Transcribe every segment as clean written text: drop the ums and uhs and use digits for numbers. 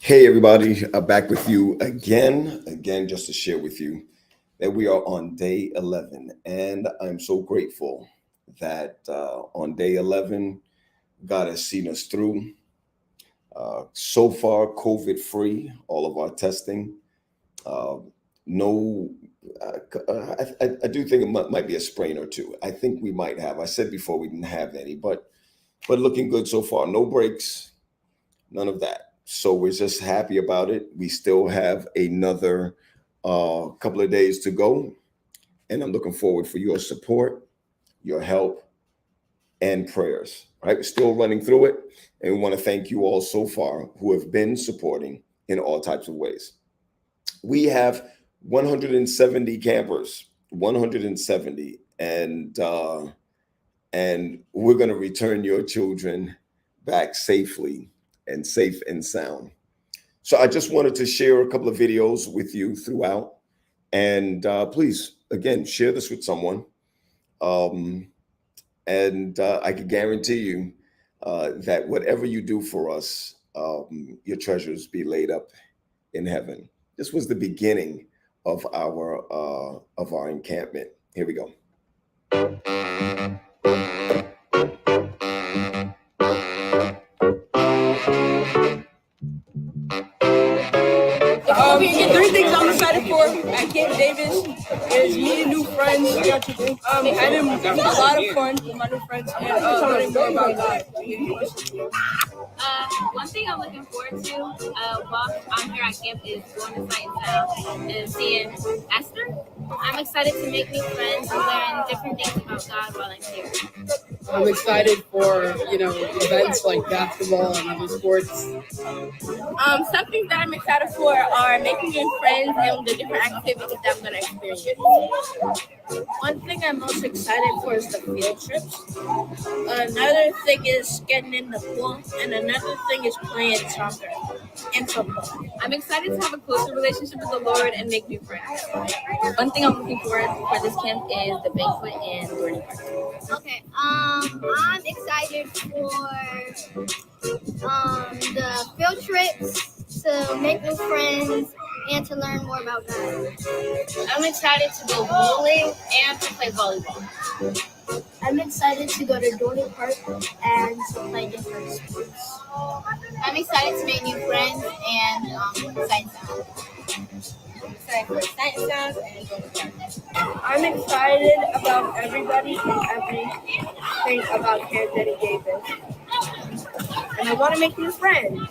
Hey everybody, back with you again, just to share with you that we are on day 11, and I'm so grateful that on day 11, God has seen us through. So far, COVID free, all of our testing. Uh, no, I do think it might be a sprain or two. I think we might have. I said before we didn't have any, but looking good so far. No breaks, none of that. So we're just happy about it. We still have another couple of days to go, and I'm looking forward for your support, your help, and prayers. Right, we're still running through it, and we want to thank you all so far who have been supporting in all types of ways. We have 170 campers, 170, and we're going to return your children back safely and safe and sound. So I just wanted to share a couple of videos with you throughout, and please, again, share this with someone. Um, and I can guarantee you that whatever you do for us, your treasures be laid up in heaven. This was the beginning of our encampment. Here we go. Three things I'm excited for at Camp Davis is meeting new friends, having a lot of fun with my new friends, and learning more about God. One thing I'm looking forward to while I'm here at camp is going to Sight and Sound and seeing Esther. I'm excited to make new friends and learn different things about God while I'm here. I'm excited for events like basketball and other sports. Some things that I'm excited for are making new friends and the different activities that I'm going to experience. One thing I'm most excited for is the field trips. Another thing is getting in the pool, and another thing is playing soccer and football. I'm excited to have a closer relationship with the Lord and make new friends. One thing I'm looking forward for this camp is the banquet and learning park. Okay, I'm excited for the field trips to make new friends and to learn more about God. I'm excited to go bowling and to play volleyball. I'm excited to go to Dorney Park and to play different sports. I'm excited to make new friends and Sight and Sound. Excited for Sight and Sounds and going to park. I'm excited about everybody and everything about Camp Daddy Davis, and I want to make new friends.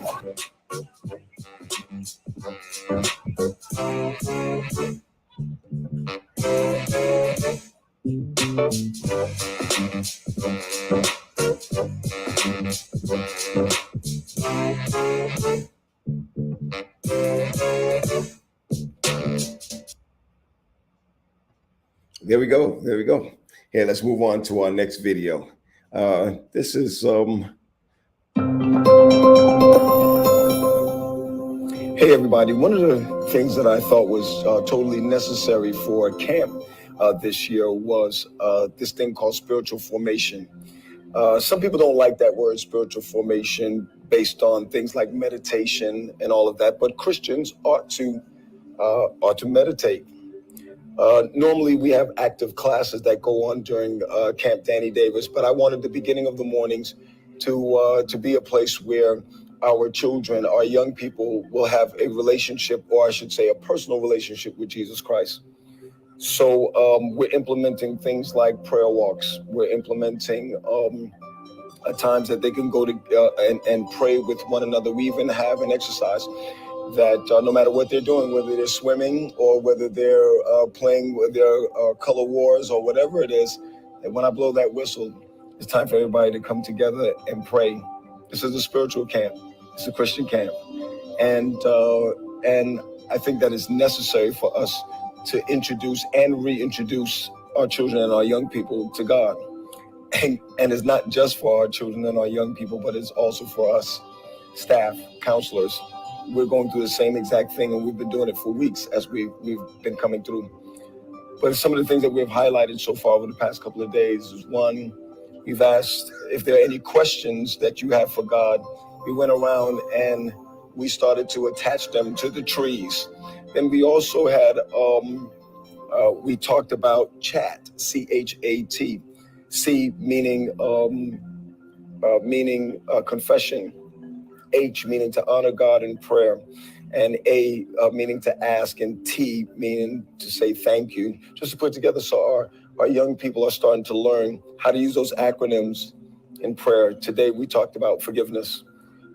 There we go. There we go. Here, let's move on to our next video. This is Hey everybody, one of the things that I thought was totally necessary for camp this year was this thing called spiritual formation. Some people don't like that word spiritual formation based on things like meditation and all of that, but Christians ought to meditate. Normally we have active classes that go on during Camp Danny Davis, but I wanted the beginning of the mornings to be a place where our children, our young people will have a relationship, or I should say a personal relationship with Jesus Christ. So we're implementing things like prayer walks. We're implementing times that they can go to and pray with one another. We even have an exercise that no matter what they're doing, whether they're swimming or whether they're playing with their color wars or whatever it is, and when I blow that whistle, it's time for everybody to come together and pray. This is a spiritual camp. It's a Christian camp, and I think that it's necessary for us to introduce and reintroduce our children and our young people to God. And it's not just for our children and our young people, but it's also for us, staff, counselors. We're going through the same exact thing, and we've been doing it for weeks as we've been coming through. But some of the things that we've highlighted so far over the past couple of days is, one, we've asked if there are any questions that you have for God. We went around and we started to attach them to the trees. Then we also had, we talked about chat, C-H-A-T, C meaning confession, H meaning to honor God in prayer, and A meaning to ask, and T meaning to say thank you, just to put together so our young people are starting to learn how to use those acronyms in prayer. Today we talked about forgiveness.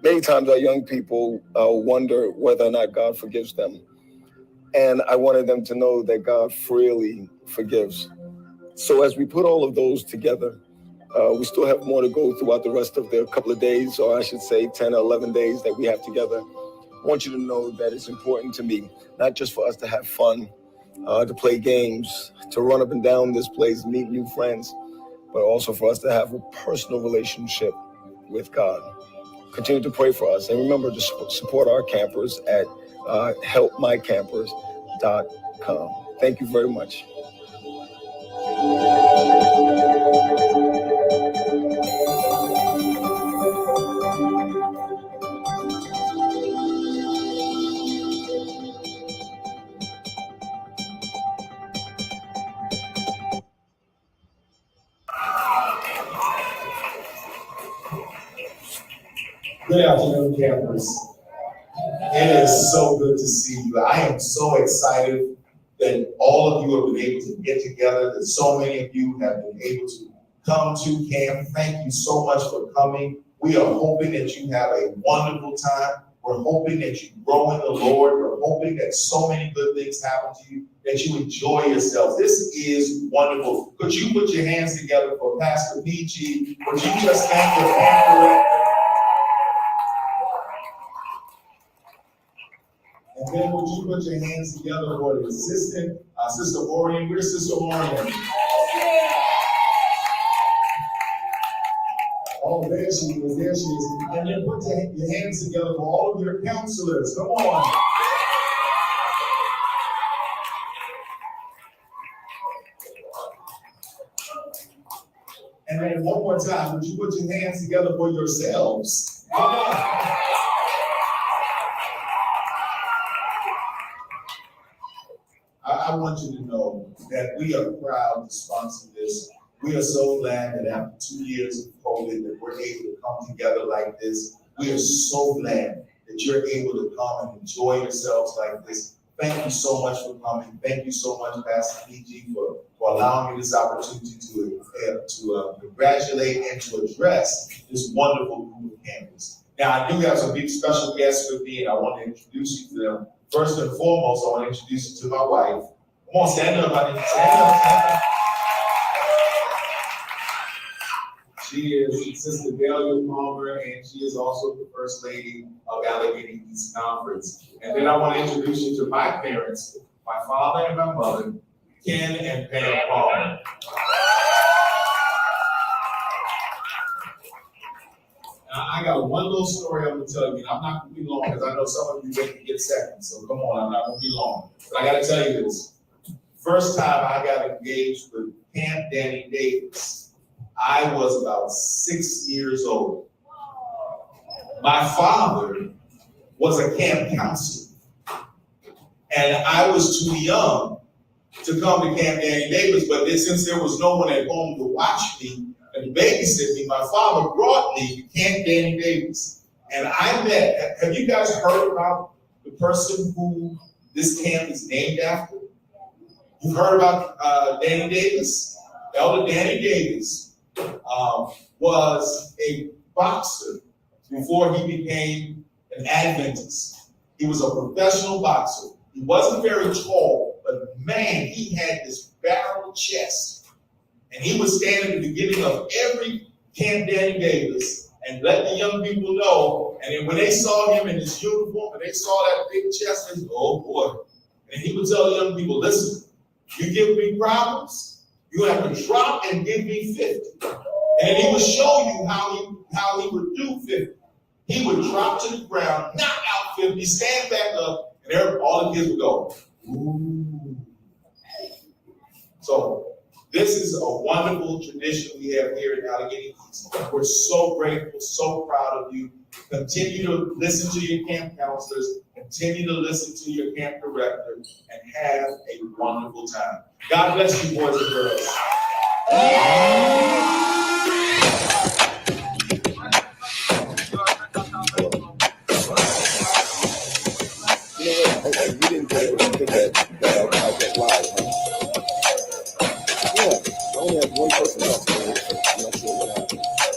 Many times our young people wonder whether or not God forgives them. And I wanted them to know that God freely forgives. So as we put all of those together, we still have more to go throughout the rest of the couple of days, or I should say 10 or 11 days that we have together. I want you to know that it's important to me, not just for us to have fun, to play games, to run up and down this place, meet new friends, but also for us to have a personal relationship with God. Continue to pray for us. And remember to support our campers at helpmycampers.com. Thank you very much. Good afternoon, campers. It is so good to see you. I am so excited that all of you have been able to get together, that so many of you have been able to come to camp. Thank you so much for coming. We are hoping that you have a wonderful time. We're hoping that you grow in the Lord. We're hoping that so many good things happen to you, that you enjoy yourselves. This is wonderful. Could you put your hands together for Pastor PG? Would you just thank your camp director? And then would you put your hands together for the assistant, Sister Orion? Where's Sister Orion? Oh, there she is, there she is. And then put your hands together for all of your counselors. Come on. And then one more time, would you put your hands together for yourselves? Come on. I want you to know that we are proud to sponsor this. We are so glad that after 2 years of COVID that we're able to come together like this. We are so glad that you're able to come and enjoy yourselves like this. Thank you so much for coming. Thank you so much, Pastor PG, for allowing me this opportunity to congratulate and to address this wonderful group of campers. Now, I do have some big special guests with me, and I want to introduce you to them. First and foremost, I want to introduce you to my wife. Come on, stand up, honey. Stand up, stand up. She is Sister Delia Palmer, and she is also the First Lady of Allegheny East Conference. And then I want to introduce you to my parents, my father and my mother, Ken and Pam Palmer. I got one little story I'm going to tell you. I'm not going to be long because I know some of you wait to get seconds. So come on, I'm not going to be long. But I got to tell you this. First time I got engaged with Camp Danny Davis, I was about 6 years old. My father was a camp counselor. And I was too young to come to Camp Danny Davis, but since there was no one at home to watch me and babysit me, my father brought me to Camp Danny Davis. And I met, have you guys heard about the person who this camp is named after? You've heard about Danny Davis? Elder Danny Davis was a boxer before he became an Adventist. He was a professional boxer. He wasn't very tall, but man, he had this barrel chest. And he would stand at the beginning of every Camp Danny Davis and let the young people know. And then when they saw him in his uniform and they saw that big chest, they said, oh boy. And he would tell the young people, listen, you give me problems, you have to drop and give me 50. And he would show you how he would do 50. He would drop to the ground, knock out 50, stand back up, and all the kids would go, ooh. So this is a wonderful tradition we have here in Allegheny East. We're so grateful, so proud of you. Continue to listen to your camp counselors, continue to listen to your camp director, and have a wonderful time. God bless you, boys and girls. You know what? You didn't get it when you did that I get live, huh? Yeah, I only have one person else. I'm not sure what happened.